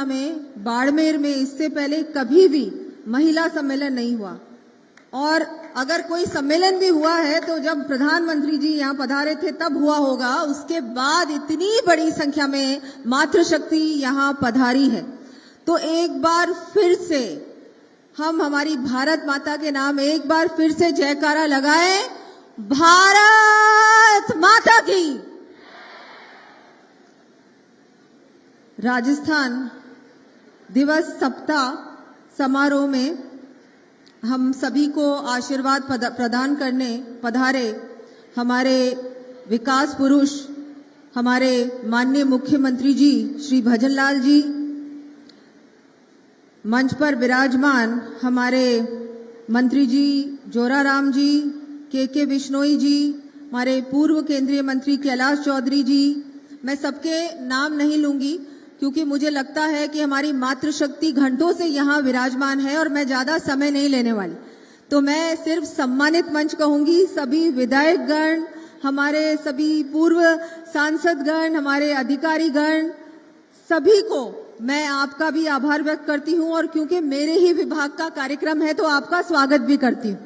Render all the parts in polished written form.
में बाड़मेर में इससे पहले कभी भी महिला सम्मेलन नहीं हुआ, और अगर कोई सम्मेलन भी हुआ है तो जब प्रधानमंत्री जी यहाँ पधारे थे तब हुआ होगा। उसके बाद इतनी बड़ी संख्या में मातृशक्ति यहाँ पधारी है। तो एक बार फिर से हम हमारी भारत माता के नाम एक बार फिर से जयकारा लगाएं, भारत माता की। राजस्थान दिवस सप्ताह समारोह में हम सभी को आशीर्वाद प्रदान करने पधारे हमारे विकास पुरुष, हमारे माननीय मुख्यमंत्री जी श्री भजनलाल जी, मंच पर विराजमान हमारे मंत्री जी जोराराम जी, के बिश्नोई जी, हमारे पूर्व केंद्रीय मंत्री कैलाश चौधरी जी। मैं सबके नाम नहीं लूंगी क्योंकि मुझे लगता है कि हमारी मातृशक्ति घंटों से यहाँ विराजमान है और मैं ज्यादा समय नहीं लेने वाली। तो मैं सिर्फ सम्मानित मंच कहूंगी। सभी विधायक गण, हमारे सभी पूर्व सांसद गण, हमारे अधिकारी गण, सभी को मैं आपका भी आभार व्यक्त करती हूँ, और क्योंकि मेरे ही विभाग का कार्यक्रम है तो आपका स्वागत भी करती हूँ।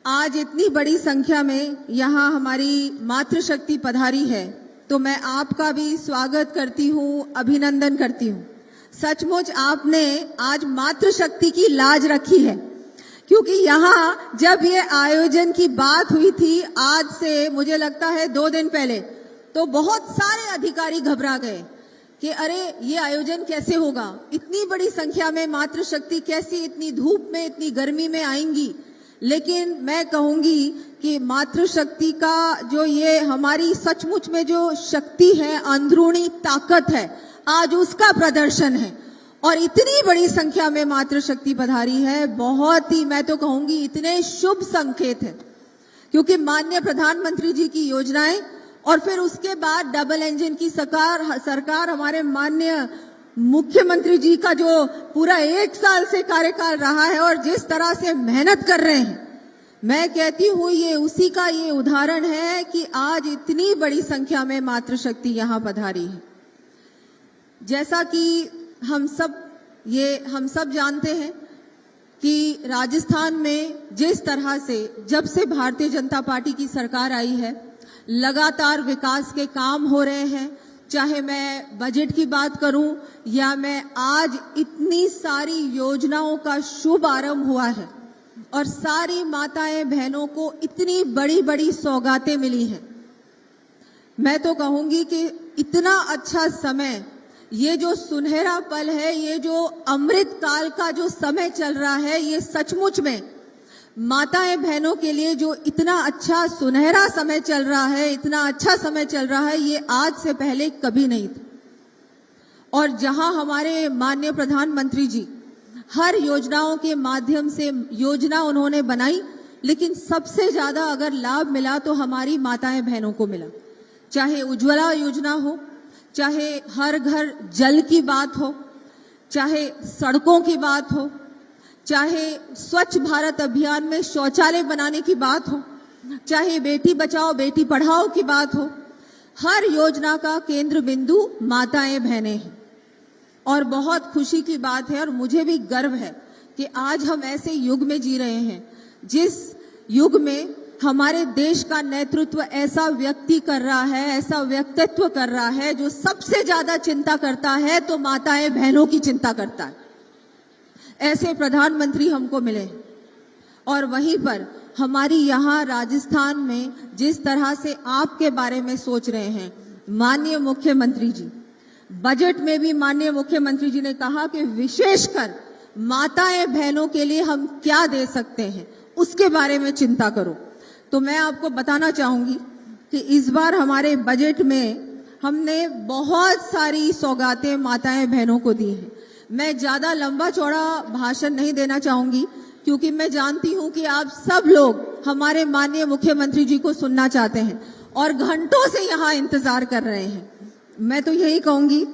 आज इतनी बड़ी संख्या में यहाँ हमारी मातृशक्ति पधारी है तो मैं आपका भी स्वागत करती हूँ, अभिनंदन करती हूँ। सचमुच आपने आज मातृशक्ति की लाज रखी है, क्योंकि यहाँ जब ये आयोजन की बात हुई थी आज से मुझे लगता है 2 दिन पहले, तो बहुत सारे अधिकारी घबरा गए कि अरे ये आयोजन कैसे होगा, इतनी बड़ी संख्या में मातृशक्ति कैसे इतनी धूप में इतनी गर्मी में आएंगी। लेकिन मैं कहूंगी कि मातृशक्ति का जो ये हमारी सचमुच में जो शक्ति है, अंदरूनी ताकत है, आज उसका प्रदर्शन है। और इतनी बड़ी संख्या में मातृशक्ति पधारी है, बहुत ही मैं तो कहूंगी इतने शुभ संकेत है, क्योंकि माननीय प्रधानमंत्री जी की योजनाएं और फिर उसके बाद डबल इंजन की सरकार हमारे माननीय मुख्यमंत्री जी का जो पूरा 1 साल से कार्यकाल रहा है और जिस तरह से मेहनत कर रहे हैं, मैं कहती हूँ ये उसी का ये उदाहरण है कि आज इतनी बड़ी संख्या में मातृशक्ति यहाँ पधारी है। जैसा कि हम सब जानते हैं कि राजस्थान में जिस तरह से जब से भारतीय जनता पार्टी की सरकार आई है लगातार विकास के काम हो रहे हैं। चाहे मैं बजट की बात करूं या मैं आज इतनी सारी योजनाओं का शुभ आरंभ हुआ है और सारी माताएं बहनों को इतनी बड़ी बड़ी सौगातें मिली हैं। मैं तो कहूंगी कि इतना अच्छा समय, ये जो सुनहरा पल है, ये जो अमृत काल का जो समय चल रहा है, ये सचमुच में माताएं बहनों के लिए जो इतना अच्छा सुनहरा समय चल रहा है, इतना अच्छा समय चल रहा है, ये आज से पहले कभी नहीं था। और जहां हमारे माननीय प्रधानमंत्री जी हर योजनाओं के माध्यम से योजना उन्होंने बनाई, लेकिन सबसे ज्यादा अगर लाभ मिला तो हमारी माताएं बहनों को मिला। चाहे उज्ज्वला योजना हो, चाहे हर घर जल की बात हो, चाहे सड़कों की बात हो, चाहे स्वच्छ भारत अभियान में शौचालय बनाने की बात हो, चाहे बेटी बचाओ बेटी पढ़ाओ की बात हो, हर योजना का केंद्र बिंदु माताएं बहनें हैं। और बहुत खुशी की बात है और मुझे भी गर्व है कि आज हम ऐसे युग में जी रहे हैं जिस युग में हमारे देश का नेतृत्व ऐसा व्यक्ति कर रहा है, ऐसा व्यक्तित्व कर रहा है जो सबसे ज्यादा चिंता करता है तो माताएं बहनों की चिंता करता है। ऐसे प्रधानमंत्री हमको मिले। और वहीं पर हमारी यहाँ राजस्थान में जिस तरह से आपके बारे में सोच रहे हैं माननीय मुख्यमंत्री जी, बजट में भी माननीय मुख्यमंत्री जी ने कहा कि विशेषकर माताएं बहनों के लिए हम क्या दे सकते हैं उसके बारे में चिंता करो। तो मैं आपको बताना चाहूंगी कि इस बार हमारे बजट में हमने बहुत सारी सौगातें माताएं बहनों को दी हैं। मैं ज्यादा लंबा चौड़ा भाषण नहीं देना चाहूंगी क्योंकि मैं जानती हूं कि आप सब लोग हमारे माननीय मुख्यमंत्री जी को सुनना चाहते हैं और घंटों से यहाँ इंतजार कर रहे हैं। मैं तो यही कहूंगी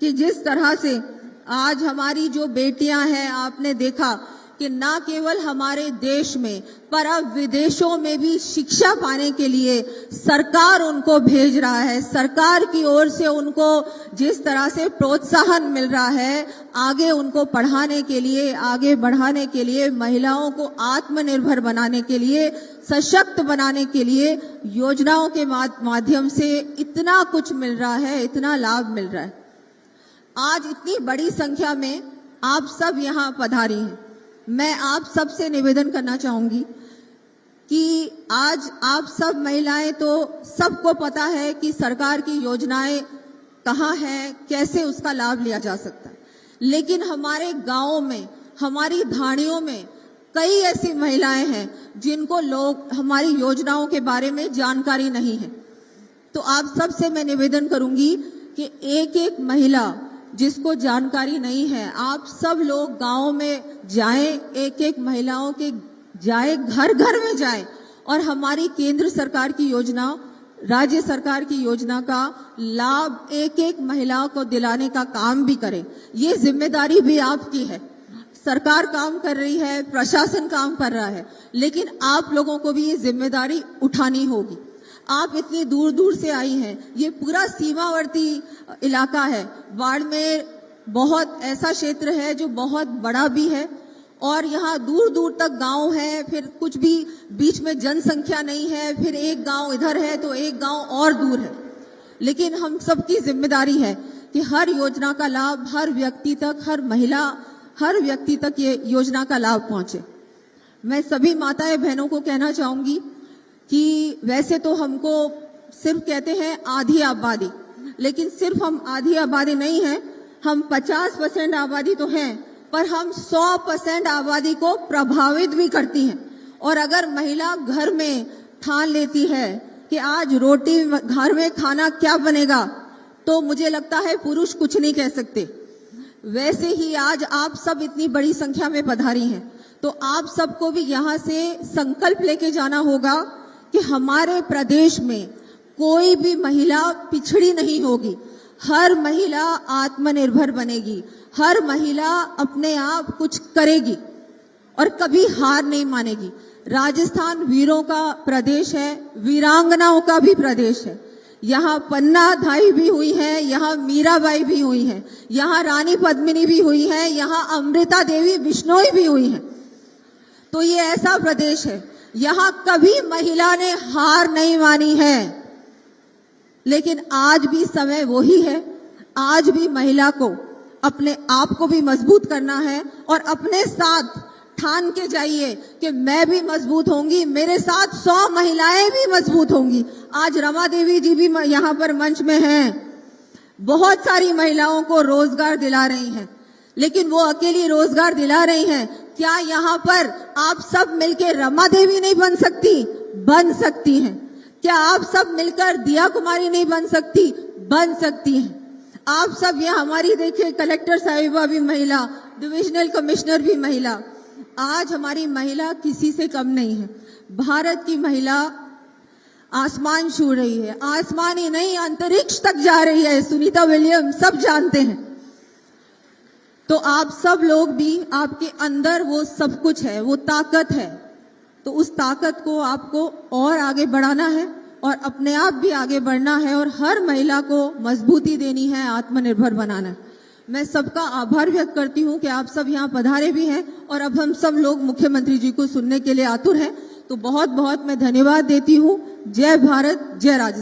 कि जिस तरह से आज हमारी जो बेटियां हैं, आपने देखा कि ना केवल हमारे देश में पर अब विदेशों में भी शिक्षा पाने के लिए सरकार उनको भेज रहा है। सरकार की ओर से उनको जिस तरह से प्रोत्साहन मिल रहा है, आगे उनको पढ़ाने के लिए, आगे बढ़ाने के लिए, महिलाओं को आत्मनिर्भर बनाने के लिए, सशक्त बनाने के लिए योजनाओं के माध्यम से इतना कुछ मिल रहा है, इतना लाभ मिल रहा है। आज इतनी बड़ी संख्या में आप सब यहाँ पधारी हैं। मैं आप सब से निवेदन करना चाहूंगी कि आज आप सब महिलाएं, तो सबको पता है कि सरकार की योजनाएं कहाँ हैं, कैसे उसका लाभ लिया जा सकता है, लेकिन हमारे गांवों में, हमारी धाड़ियों में कई ऐसी महिलाएं हैं जिनको हमारी योजनाओं के बारे में जानकारी नहीं है। तो आप सब से मैं निवेदन करूंगी कि एक एक महिला जिसको जानकारी नहीं है, आप सब लोग गांव में जाएं, एक एक महिलाओं के जाए, घर घर में जाएं और हमारी केंद्र सरकार की योजना, राज्य सरकार की योजना का लाभ एक एक महिला को दिलाने का काम भी करें। ये जिम्मेदारी भी आपकी है। सरकार काम कर रही है, प्रशासन काम कर रहा है, लेकिन आप लोगों को भी ये जिम्मेदारी उठानी होगी। आप इतनी दूर दूर से आई हैं, ये पूरा सीमावर्ती इलाका है। बाड़मेर बहुत ऐसा क्षेत्र है जो बहुत बड़ा भी है और यहाँ दूर दूर तक गांव है, फिर कुछ भी बीच में जनसंख्या नहीं है, फिर एक गांव इधर है तो एक गांव और दूर है। लेकिन हम सबकी जिम्मेदारी है कि हर योजना का लाभ हर व्यक्ति तक, हर महिला, हर व्यक्ति तक ये योजना का लाभ पहुंचे। मैं सभी माताएं बहनों को कहना चाहूंगी कि वैसे तो हमको सिर्फ कहते हैं आधी आबादी, लेकिन सिर्फ हम आधी आबादी नहीं है, हम 50% आबादी तो हैं, पर हम 100% आबादी को प्रभावित भी करती हैं। और अगर महिला घर में ठान लेती है कि आज रोटी घर में खाना क्या बनेगा, तो मुझे लगता है पुरुष कुछ नहीं कह सकते। वैसे ही आज आप सब इतनी बड़ी संख्या में पधारी हैं, तो आप सबको भी यहाँ से संकल्प लेके जाना होगा कि हमारे प्रदेश में कोई भी महिला पिछड़ी नहीं होगी। हर महिला आत्मनिर्भर बनेगी, हर महिला अपने आप कुछ करेगी और कभी हार नहीं मानेगी। राजस्थान वीरों का प्रदेश है, वीरांगनाओं का भी प्रदेश है। यहाँ पन्ना धाई भी हुई है, यहाँ मीराबाई भी हुई है, यहाँ रानी पद्मिनी भी हुई है, यहाँ अमृता देवी बिश्नोई भी हुई है। तो ये ऐसा प्रदेश है, यहाँ कभी महिला ने हार नहीं मानी है। लेकिन आज भी समय वही है, आज भी महिला को अपने आप को भी मजबूत करना है और अपने साथ ठान के जाइए कि मैं भी मजबूत होंगी, मेरे साथ 100 महिलाएं भी मजबूत होंगी। आज रमा देवी जी भी यहाँ पर मंच में हैं, बहुत सारी महिलाओं को रोजगार दिला रही हैं, लेकिन वो अकेली रोजगार दिला रही हैं। क्या यहाँ पर आप सब मिलकर रमा देवी नहीं बन सकती? बन सकती हैं। क्या आप सब मिलकर दिया कुमारी नहीं बन सकती? बन सकती हैं। आप सब ये हमारी देखिए, कलेक्टर साहिबा भी महिला, डिविजनल कमिश्नर भी महिला। आज हमारी महिला किसी से कम नहीं है। भारत की महिला आसमान छू रही है, आसमान ही नहीं अंतरिक्ष तक जा रही है। सुनीता विलियम्स सब जानते हैं। तो आप सब लोग भी, आपके अंदर वो सब कुछ है, वो ताकत है, तो उस ताकत को आपको और आगे बढ़ाना है और अपने आप भी आगे बढ़ना है और हर महिला को मजबूती देनी है, आत्मनिर्भर बनाना है। मैं सबका आभार व्यक्त करती हूँ कि आप सब यहाँ पधारे भी हैं और अब हम सब लोग मुख्यमंत्री जी को सुनने के लिए आतुर हैं। तो बहुत बहुत मैं धन्यवाद देती हूँ। जय भारत, जय राजस्थान।